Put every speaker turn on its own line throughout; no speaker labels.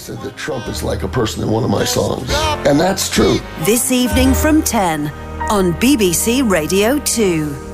said that Trump is like a person in one of my songs. And that's true.
This evening from 10 on BBC Radio 2.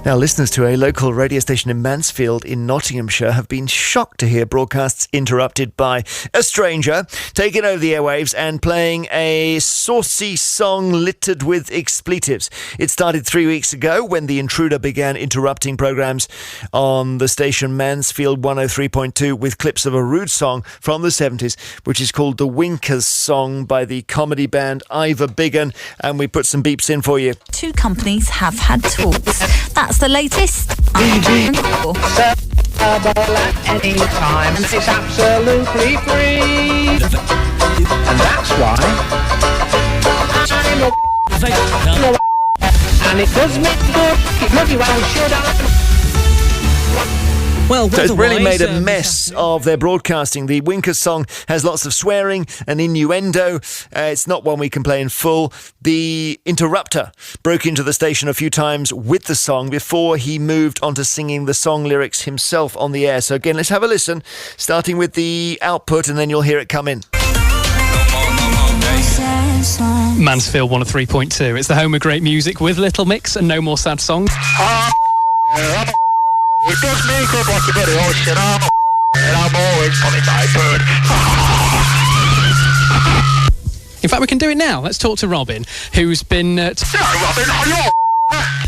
Now, listeners to a local radio station in Mansfield in Nottinghamshire have been shocked to hear broadcasts interrupted by a stranger taking over the airwaves and playing a saucy song littered with expletives. It started 3 weeks ago when the intruder began interrupting programmes on the station Mansfield 103.2 with clips of a rude song from the 70s, which is called The Winkers Song by the comedy band Ivor Biggin, and we put some beeps in for you.
Two companies have had talks. That's the latest.
Available at any time, and it's absolutely free. And that's why and it does make good. Bloody well should I? Well,
so it's really made a mess of their broadcasting. The Winkers song has lots of swearing and innuendo. It's not one we can play in full. The interrupter broke into the station a few times with the song before he moved on to singing the song lyrics himself on the air. So again, let's have a listen, starting with the output, and then you'll hear it come in.
Mansfield 103.2. It's the home of great music with Little Mix and no more sad songs.
It does me good like a bloody ocean. And I'm always coming by bird.
In fact, we can do it now. Let's talk to Robin, who's been...
Robin, hello.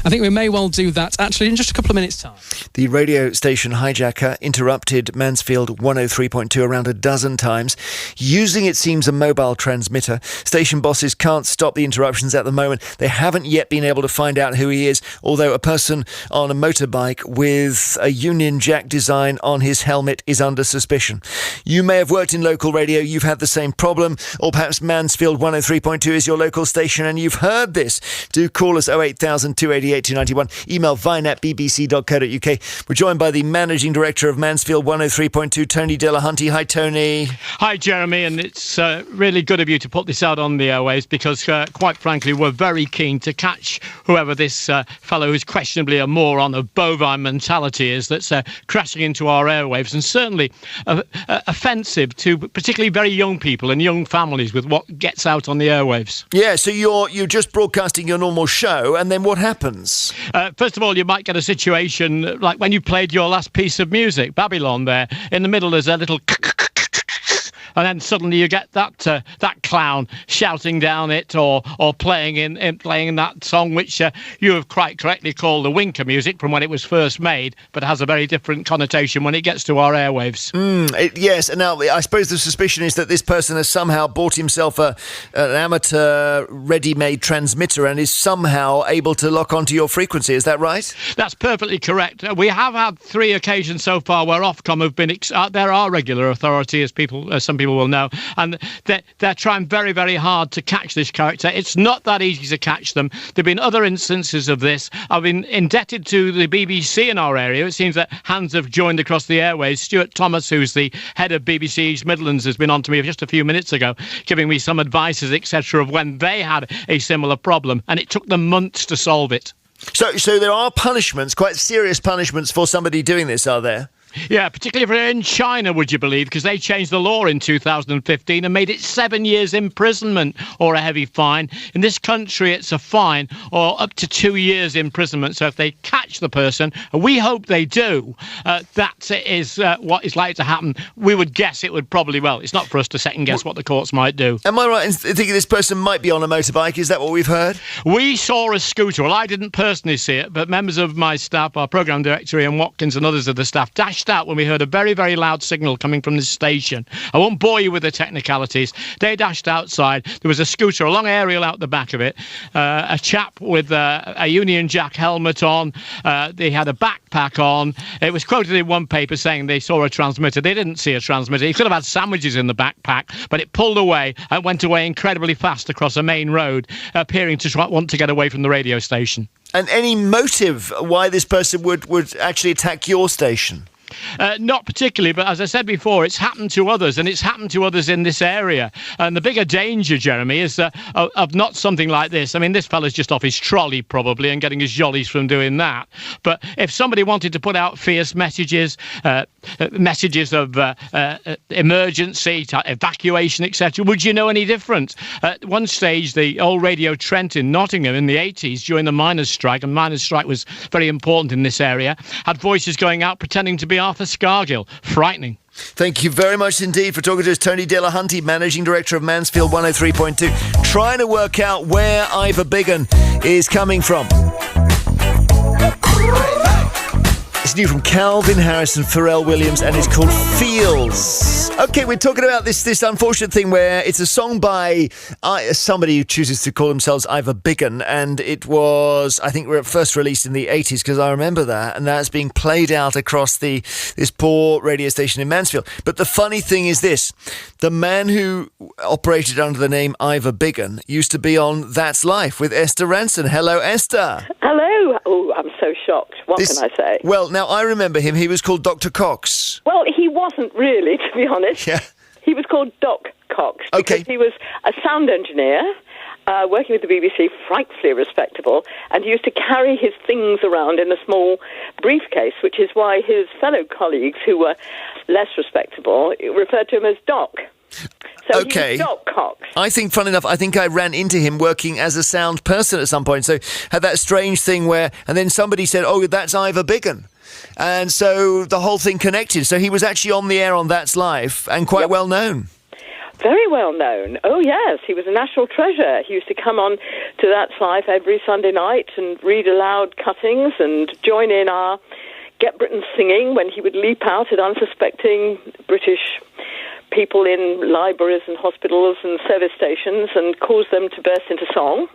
I think we may well do that, actually, in just a couple of minutes' time.
The radio station hijacker interrupted Mansfield 103.2 around a dozen times, using, it seems, a mobile transmitter. Station bosses can't stop the interruptions at the moment. They haven't yet been able to find out who he is, although a person on a motorbike with a Union Jack design on his helmet is under suspicion. You may have worked in local radio, you've had the same problem, or perhaps Mansfield 103.2 is your local station and you've heard this. Do call us 08000 288 291. Email vine@bbc.co.uk. We're joined by the Managing Director of Mansfield 103.2, Tony Delahunty. Hi, Tony.
Hi, Jeremy, and it's really good of you to put this out on the airwaves because, quite frankly, we're very keen to catch whoever this fellow who's questionably a moron of bovine mentality is that's crashing into our airwaves, and certainly offensive to particularly very young people and young families with what gets out on the airwaves.
Yeah, so you're just broadcasting your normal show, and then what happens?
First of all, you might get a situation like when you played your last piece of music, Babylon, there. In the middle, there's a little... And then suddenly you get that clown shouting down it, or playing in that song which you have quite correctly called the Winker music from when it was first made, but has a very different connotation when it gets to our airwaves.
Yes, and now I suppose the suspicion is that this person has somehow bought himself an amateur ready-made transmitter and is somehow able to lock onto your frequency. Is that right?
That's perfectly correct. We have had 3 occasions so far where Ofcom have been... there are regular authority, as some people will know, and they're trying very, very hard to catch this character. It's not that easy to catch them. There have been other instances of this. I've been indebted to the BBC in our area. It seems that hands have joined across the airways. Stuart Thomas, who's the head of BBC East Midlands, has been on to me just a few minutes ago, giving me some advices, etc., of when they had a similar problem, and it took them months to solve it.
So there are punishments, quite serious punishments for somebody doing this, are there?
Yeah, particularly if they're in China, would you believe, because they changed the law in 2015 and made it 7 years imprisonment or a heavy fine. In this country, it's a fine or up to 2 years imprisonment. So if they catch the person, and we hope they do, that is what is likely to happen. We would guess it would probably, well, it's not for us to second guess what the courts might do.
Am I right in thinking this person might be on a motorbike? Is that what we've heard?
We saw a scooter. Well, I didn't personally see it, but members of my staff, our programme director Ian Watkins and others of the staff, dashed out when we heard a very, very loud signal coming from this station. I won't bore you with the technicalities. They dashed outside. There was a scooter, a long aerial out the back of it, a chap with a Union Jack helmet on. They had a backpack on. It was quoted in one paper saying they saw a transmitter. They didn't see a transmitter. He could have had sandwiches in the backpack, but it pulled away and went away incredibly fast across a main road, appearing to want to get away from the radio station.
And any motive why this person would actually attack your station?
Not particularly, but as I said before, it's happened to others, and it's happened to others in this area. And the bigger danger, Jeremy, is of not something like this. I mean, this fella's just off his trolley, probably, and getting his jollies from doing that. But if somebody wanted to put out fierce messages, messages of emergency, evacuation, etc. Would you know any difference? At one stage, the old Radio Trent in Nottingham in the 80s, during the miners' strike, and miners' strike was very important in this area, had voices going out pretending to be Arthur Scargill. Frightening.
Thank you very much indeed for talking to us, Tony Delahunty, Managing Director of Mansfield 103.2, trying to work out where Ivor Biggin is coming from. It's new from Calvin Harris and Pharrell Williams, and it's called Feels. Okay, we're talking about this unfortunate thing where it's a song by somebody who chooses to call themselves Ivor Biggin, and it was, I think, first released in the 80s, because I remember that, and that's being played out across this poor radio station in Mansfield. But the funny thing is this: the man who operated under the name Ivor Biggin used to be on That's Life with Esther Ranson. Hello, Esther.
Hello. Oh, I'm so shocked. What can I say?
Well, now, I remember him. He was called Dr. Cox.
Well, he wasn't really, to be honest.
Yeah.
He was called Doc Cox.
Okay.
Because he was a sound engineer, working with the BBC, frightfully respectable, and he used to carry his things around in a small briefcase, which is why his fellow colleagues, who were less respectable, referred to him as Doc. So
okay.
he was Doc Cox.
I think, fun enough, I think I ran into him working as a sound person at some point. So had that strange thing where, and then somebody said, "Oh, that's Ivor Biggin," and so the whole thing connected. So he was actually on the air on That's Life and quite well known.
Very well known. Oh, yes, he was a national treasure. He used to come on to That's Life every Sunday night and read aloud cuttings and join in our Get Britain singing when he would leap out at unsuspecting British people in libraries and hospitals and service stations and cause them to burst into song.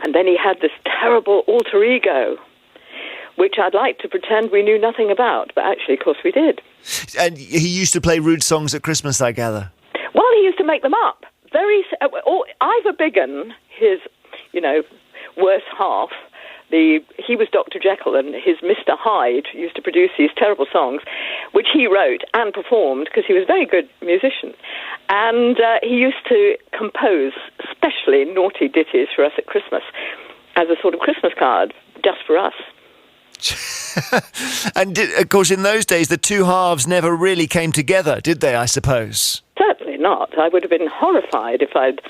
And then he had this terrible alter ego, which I'd like to pretend we knew nothing about, but actually, of course, we did.
And he used to play rude songs at Christmas, I gather.
Well, he used to make them up. Ivor Biggin, his, worse half, he was Dr. Jekyll, and his Mr. Hyde used to produce these terrible songs, which he wrote and performed because he was a very good musician. And he used to compose especially naughty ditties for us at Christmas as a sort of Christmas card, just for us.
And of course, in those days, the two halves never really came together, did they, I suppose?
Certainly not. I would have been horrified if I'd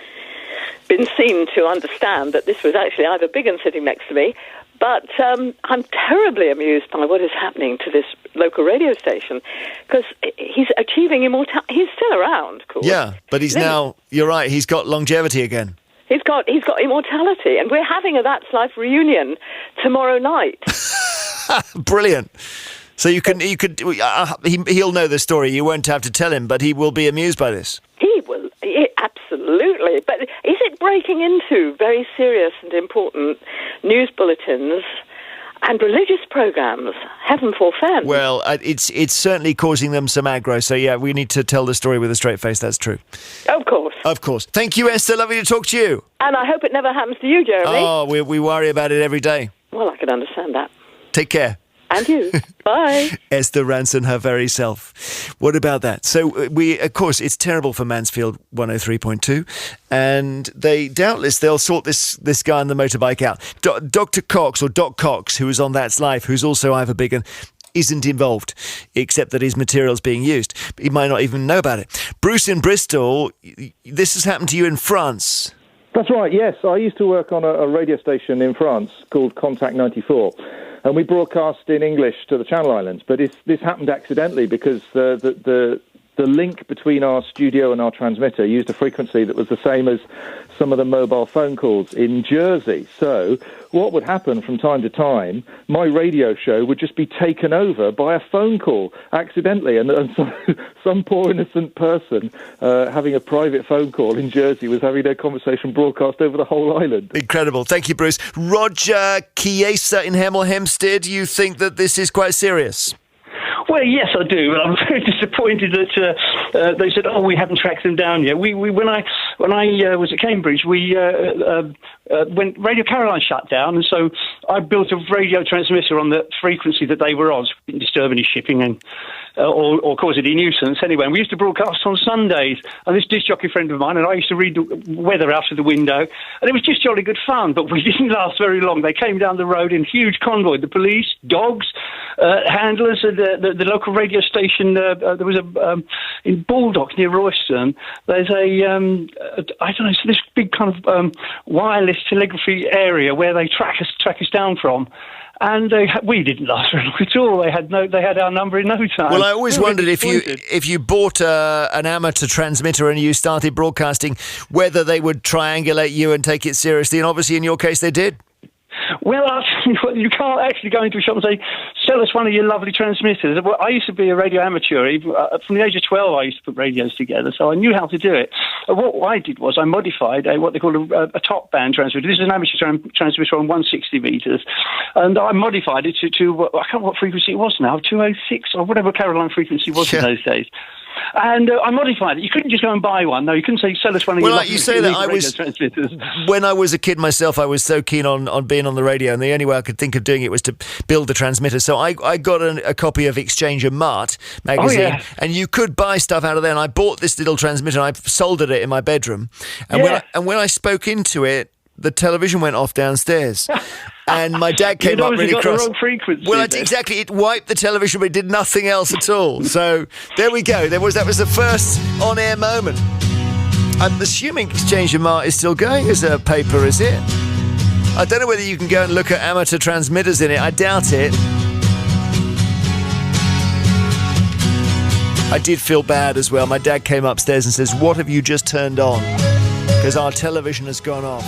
been seen to understand that this was actually Ivor Biggin sitting next to me. But I'm terribly amused by what is happening to this local radio station, because he's achieving immortality. He's still around, of course.
Yeah, but he's now, you're right, he's got longevity again. He's got
immortality, and we're having a That's Life reunion tomorrow night.
Brilliant. So he'll know the story. You won't have to tell him, but he will be amused by this.
He will, absolutely. But is it breaking into very serious and important news bulletins and religious programmes? Heaven forfend.
Well, it's certainly causing them some aggro. So yeah, we need to tell the story with a straight face. That's true.
Of course.
Of course. Thank you, Esther. Lovely to talk to you.
And I hope it never happens to you, Jeremy.
Oh, we worry about it every day.
Well, I can understand that.
Take care.
And you. Bye.
Esther Ranson, her very self. What about that? So of course, it's terrible for Mansfield 103.2, and they'll sort this guy on the motorbike out. Dr. Cox, or Doc Cox, who was on That's Life, who's also Ivor Biggin, isn't involved, except that his material's being used. He might not even know about it. Bruce in Bristol, this has happened to you in France.
That's right, yes. I used to work on a radio station in France called Contact 94. And we broadcast in English to the Channel Islands, but this happened accidentally because the link between our studio and our transmitter used a frequency that was the same as some of the mobile phone calls in Jersey. So what would happen from time to time, my radio show would just be taken over by a phone call accidentally, and so some poor innocent person having a private phone call in Jersey was having their conversation broadcast over the whole island.
Incredible. Thank you, Bruce. Roger Chiesa in Hemel Hempstead, you think that this is quite serious?
Well, yes, I do. I'm very disappointed that they said, "Oh, we haven't tracked them down yet." When I was at Cambridge, when Radio Caroline shut down, and so I built a radio transmitter on the frequency that they were on. So we didn't disturb any shipping, and or cause any nuisance anyway. And we used to broadcast on Sundays. And this disc jockey friend of mine and I used to read the weather out of the window. And it was just jolly good fun, but we didn't last very long. They came down the road in huge convoy. The police, dogs, handlers at the local radio station. There was in Baldock near Royston. There's I don't know, so this big kind of wireless telegraphy area where they track us down from. And we didn't last very long at all. They had our number in no time.
Well, I always wondered if you bought an amateur transmitter and you started broadcasting, whether they would triangulate you and take it seriously. And obviously, in your case, they did.
Well, you can't actually go into a shop and say, sell us one of your lovely transmitters. Well, I used to be a radio amateur. From the age of 12, I used to put radios together, so I knew how to do it. What I did was I modified what they call a top band transmitter. This is an amateur transmitter on 160 metres, and I modified it to I can't remember what frequency it was now, 206 or whatever Caroline frequency was in those days. And I modified it. You couldn't just go and buy one. No, you couldn't say, sell us one of your
you say that when I was a kid myself, I was so keen on being on the radio, and the only way I could think of doing it was to build a transmitter. So I got a copy of Exchange and Mart magazine, and you could buy stuff out of there. And I bought this little transmitter, and I soldered it in my bedroom. And when I spoke into it, the television went off downstairs. And my dad came up really cross.
The wrong frequency.
Well, exactly. It wiped the television, but it did nothing else at all. So there we go. That was the first on-air moment. I'm assuming Exchange and Mart is still going as a paper, is it? I don't know whether you can go and look at amateur transmitters in it. I doubt it. I did feel bad as well. My dad came upstairs and says, "What have you just turned on?" Because our television has gone off.